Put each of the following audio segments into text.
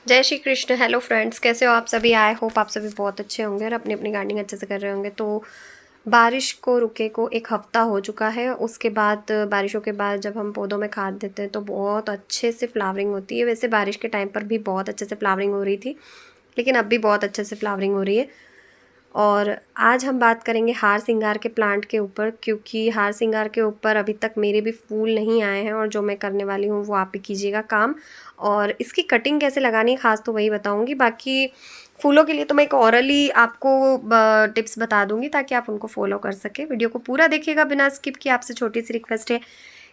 जय Shri Krishna. Hello friends, कैसे हो आप सभी। आई होप आप सभी बहुत अच्छे होंगे और अपनी अपनी गार्डनिंग अच्छे से कर रहे होंगे। तो बारिश को रुके को एक हफ्ता हो चुका है। उसके बाद बारिशों के बाद जब हम पौधों में खाद देते हैं तो बहुत अच्छे से फ्लावरिंग होती है। वैसे बारिश के टाइम पर भी बहुत अच्छे से फ्लावरिंग हो रही थी, लेकिन अब भी बहुत अच्छे से फ्लावरिंग हो रही है। और आज हम बात करेंगे हार सिंगार के प्लांट के ऊपर, क्योंकि हार सिंगार के ऊपर अभी तक मेरे भी फूल नहीं आए हैं और जो मैं करने वाली हूँ वो आप ही कीजिएगा काम। और इसकी कटिंग कैसे लगानी है खास तो वही बताऊँगी। बाकी फूलों के लिए तो मैं एक औरली आपको टिप्स बता दूँगी ताकि आप उनको फॉलो कर सकें। वीडियो को पूरा देखिएगा बिना स्किप किए। आपसे छोटी सी रिक्वेस्ट है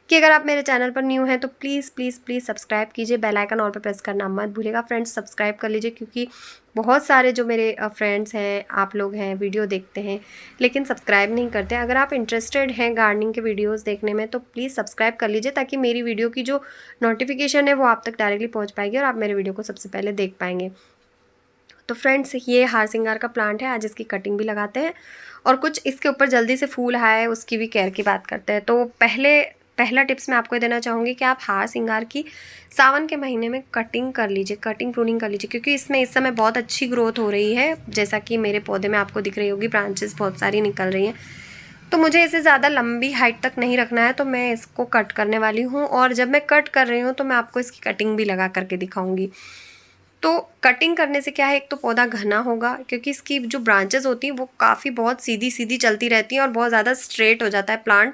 कि अगर आप मेरे चैनल पर न्यू हैं तो प्लीज़ प्लीज़ प्लीज़ सब्सक्राइब कीजिए, बेल आइकन ऑल पर प्रेस करना मत भूलिएगा। फ्रेंड्स, सब्सक्राइब कर लीजिए, क्योंकि बहुत सारे जो मेरे फ्रेंड्स हैं, आप लोग हैं, वीडियो देखते हैं लेकिन सब्सक्राइब नहीं करते। अगर आप इंटरेस्टेड हैं गार्डनिंग के वीडियोस देखने में तो प्लीज़ सब्सक्राइब कर लीजिए, ताकि मेरी वीडियो की जो नोटिफिकेशन है वो आप तक डायरेक्टली पहुंच पाएगी और आप मेरे वीडियो को सबसे पहले देख पाएंगे। तो फ्रेंड्स, ये हार सिंगार का प्लांट है। आज इसकी कटिंग भी लगाते हैं और कुछ इसके ऊपर जल्दी से फूल आए उसकी भी केयर की बात करते हैं। तो पहला टिप्स मैं आपको ये देना चाहूँगी कि आप हार सिंगार की सावन के महीने में कटिंग कर लीजिए, कटिंग प्रूनिंग कर लीजिए, क्योंकि इसमें इस समय बहुत अच्छी ग्रोथ हो रही है। जैसा कि मेरे पौधे में आपको दिख रही होगी, ब्रांचेस बहुत सारी निकल रही हैं। तो मुझे इसे ज़्यादा लंबी हाइट तक नहीं रखना है, तो मैं इसको कट करने वाली हूँ। और जब मैं कट कर रही हूँ तो मैं आपको इसकी कटिंग भी लगा करके दिखाऊंगी। तो कटिंग करने से क्या है, एक तो पौधा घना होगा, क्योंकि इसकी जो ब्रांचेस होती हैं वो काफ़ी बहुत सीधी सीधी चलती रहती हैं और बहुत ज़्यादा स्ट्रेट हो जाता है प्लांट,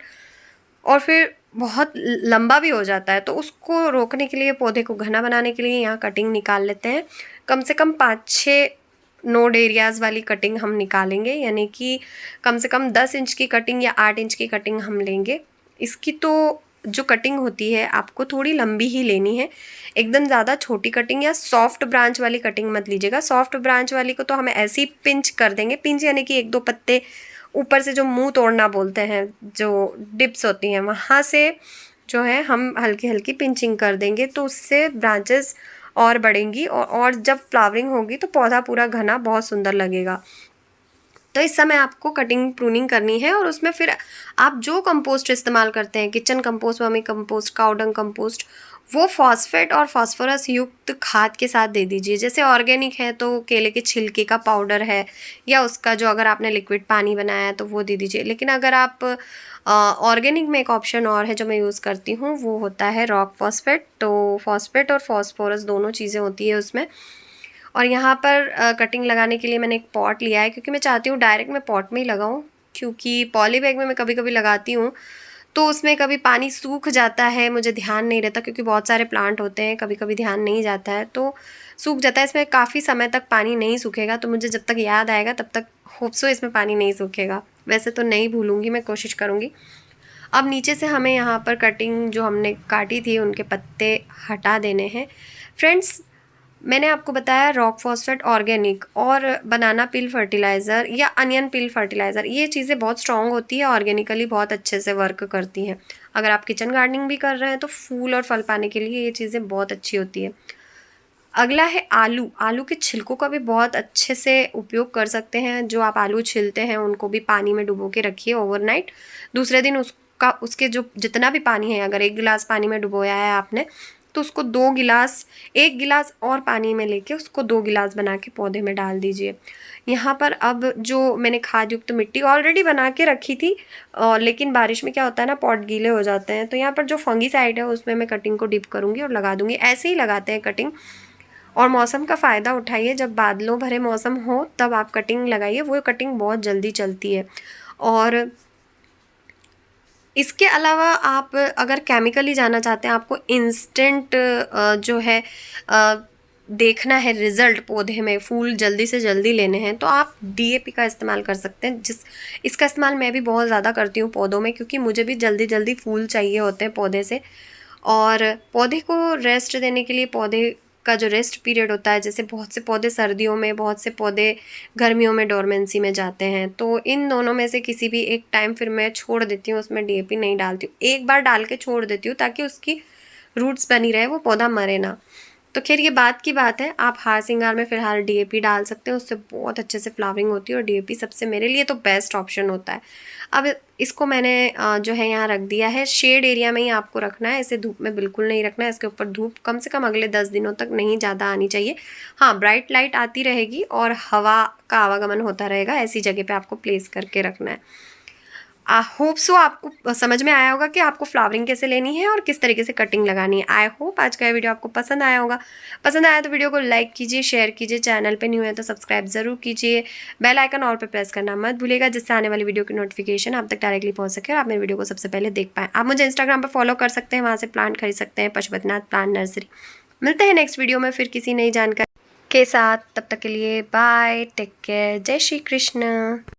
और फिर बहुत लंबा भी हो जाता है। तो उसको रोकने के लिए, पौधे को घना बनाने के लिए यहाँ कटिंग निकाल लेते हैं। कम से कम 5-6 नोड एरियाज़ वाली कटिंग हम निकालेंगे, यानी कि कम से कम 10 इंच की कटिंग या 8 इंच की कटिंग हम लेंगे। इसकी तो जो कटिंग होती है आपको थोड़ी लंबी ही लेनी है, एकदम ज़्यादा छोटी कटिंग या सॉफ्ट ब्रांच वाली कटिंग मत लीजिएगा। सॉफ्ट ब्रांच वाली को तो हम ऐसे ही पिंच कर देंगे। पिंच यानी कि 1-2 पत्ते ऊपर से, जो मुंह तोड़ना बोलते हैं, जो डिप्स होती हैं वहाँ से जो है हम हल्की हल्की पिंचिंग कर देंगे, तो उससे ब्रांचेस और बढ़ेंगी और जब फ्लावरिंग होगी तो पौधा पूरा घना बहुत सुंदर लगेगा। तो इस समय आपको कटिंग प्रूनिंग करनी है और उसमें फिर आप जो कंपोस्ट इस्तेमाल करते हैं, kitchen compost, vermi compost, cow dung compost, वो फॉस्फेट और फास्फोरस युक्त खाद के साथ दे दीजिए। जैसे ऑर्गेनिक है तो केले के छिलके का पाउडर है, या उसका जो अगर आपने लिक्विड पानी बनाया है तो वो दे दीजिए। लेकिन अगर आप ऑर्गेनिक में एक ऑप्शन और है जो मैं यूज़ करती हूँ, वो होता है रॉक फॉस्फेट। तो फॉस्फेट और फॉस्फोरस दोनों चीज़ें होती है उसमें। और यहाँ पर कटिंग लगाने के लिए मैंने एक पॉट लिया है, क्योंकि मैं चाहती हूँ डायरेक्ट मैं पॉट में ही लगाऊँ, क्योंकि पॉली बैग में मैं कभी कभी लगाती हूँ तो उसमें कभी पानी सूख जाता है, मुझे ध्यान नहीं रहता, क्योंकि बहुत सारे प्लांट होते हैं, कभी कभी ध्यान नहीं जाता है तो सूख जाता है। इसमें काफ़ी समय तक पानी नहीं सूखेगा, तो मुझे जब तक याद आएगा तब तक होप सो इसमें पानी नहीं सूखेगा। वैसे तो नहीं भूलूंगी, मैं कोशिश करूँगी। अब नीचे से हमें यहाँ पर कटिंग जो हमने काटी थी उनके पत्ते हटा देने हैं। फ्रेंड्स, मैंने आपको बताया रॉक फॉस्फेट ऑर्गेनिक और बनाना पील फर्टिलाइज़र या अनियन पील फर्टिलाइज़र, ये चीज़ें बहुत स्ट्रॉन्ग होती है, ऑर्गेनिकली बहुत अच्छे से वर्क करती हैं। अगर आप किचन गार्डनिंग भी कर रहे हैं तो फूल और फल पाने के लिए ये चीज़ें बहुत अच्छी होती है। अगला है आलू। आलू के छिलकों का भी बहुत अच्छे से उपयोग कर सकते हैं। जो आप आलू छिलते हैं उनको भी पानी में डुबो के रखिए ओवरनाइट। दूसरे दिन उसके जो जितना भी पानी है, अगर 1 गिलास पानी में डुबोया है आपने, तो उसको 2 गिलास, 1 गिलास और पानी में लेके उसको 2 गिलास बना के पौधे में डाल दीजिए। यहाँ पर अब जो मैंने खाद युक्त मिट्टी ऑलरेडी बना के रखी थी, लेकिन बारिश में क्या होता है ना, पॉट गीले हो जाते हैं, तो यहाँ पर जो फंगीसाइड है उसमें मैं कटिंग को डिप करूँगी और लगा दूँगी। ऐसे ही लगाते हैं कटिंग। और मौसम का फ़ायदा उठाइए, जब बादलों भरे मौसम हो तब आप कटिंग लगाइए, वो कटिंग बहुत जल्दी चलती है। और इसके अलावा आप अगर केमिकली जाना चाहते हैं, आपको इंस्टेंट जो है देखना है रिज़ल्ट, पौधे में फूल जल्दी से जल्दी लेने हैं, तो आप डीएपी का इस्तेमाल कर सकते हैं। इसका इस्तेमाल मैं भी बहुत ज़्यादा करती हूँ पौधों में, क्योंकि मुझे भी जल्दी जल्दी फूल चाहिए होते हैं पौधे से। और पौधे को रेस्ट देने के लिए, पौधे का जो रेस्ट पीरियड होता है, जैसे बहुत से पौधे सर्दियों में, बहुत से पौधे गर्मियों में डोरमेंसी में जाते हैं, तो इन दोनों में से किसी भी एक टाइम फिर मैं छोड़ देती हूँ, उसमें डीएपी नहीं डालती हूँ। एक बार डाल के छोड़ देती हूँ ताकि उसकी रूट्स बनी रहे, वो पौधा मरे ना। तो खैर ये बात की बात है। आप हार सिंगार में फ़िलहाल डीएपी डाल सकते हैं, उससे बहुत अच्छे से फ्लावरिंग होती है और डीएपी सबसे मेरे लिए तो बेस्ट ऑप्शन होता है। अब इसको मैंने जो है यहाँ रख दिया है। शेड एरिया में ही आपको रखना है, इसे धूप में बिल्कुल नहीं रखना है। इसके ऊपर धूप कम से कम अगले 10 दिनों तक नहीं ज़्यादा आनी चाहिए। हाँ, ब्राइट लाइट आती रहेगी और हवा का आवागमन होता रहेगा, ऐसी जगह पे आपको प्लेस करके रखना है। आई होप सो आपको समझ में आया होगा कि आपको फ्लावरिंग कैसे लेनी है और किस तरीके से कटिंग लगानी है। आई होप आज का ये वीडियो आपको पसंद आया होगा। पसंद आया तो वीडियो को लाइक कीजिए, शेयर कीजिए, चैनल पे न्यू है तो सब्सक्राइब ज़रूर कीजिए, बेल आइकन ऑल पे प्रेस करना मत भूलिएगा, जिससे आने वाली वीडियो की नोटिफिकेशन आप तक डायरेक्टली पहुंच सके और आप मेरी वीडियो को सबसे पहले देख पाएँ। आप मुझे इंस्टाग्राम पर फॉलो कर सकते हैं, वहाँ से प्लांट खरीद सकते हैं, पशुपतिनाथ प्लांट नर्सरी। मिलते हैं नेक्स्ट वीडियो में फिर किसी नई जानकारी के साथ। तब तक के लिए बाय, टेक केयर, जय श्री कृष्ण।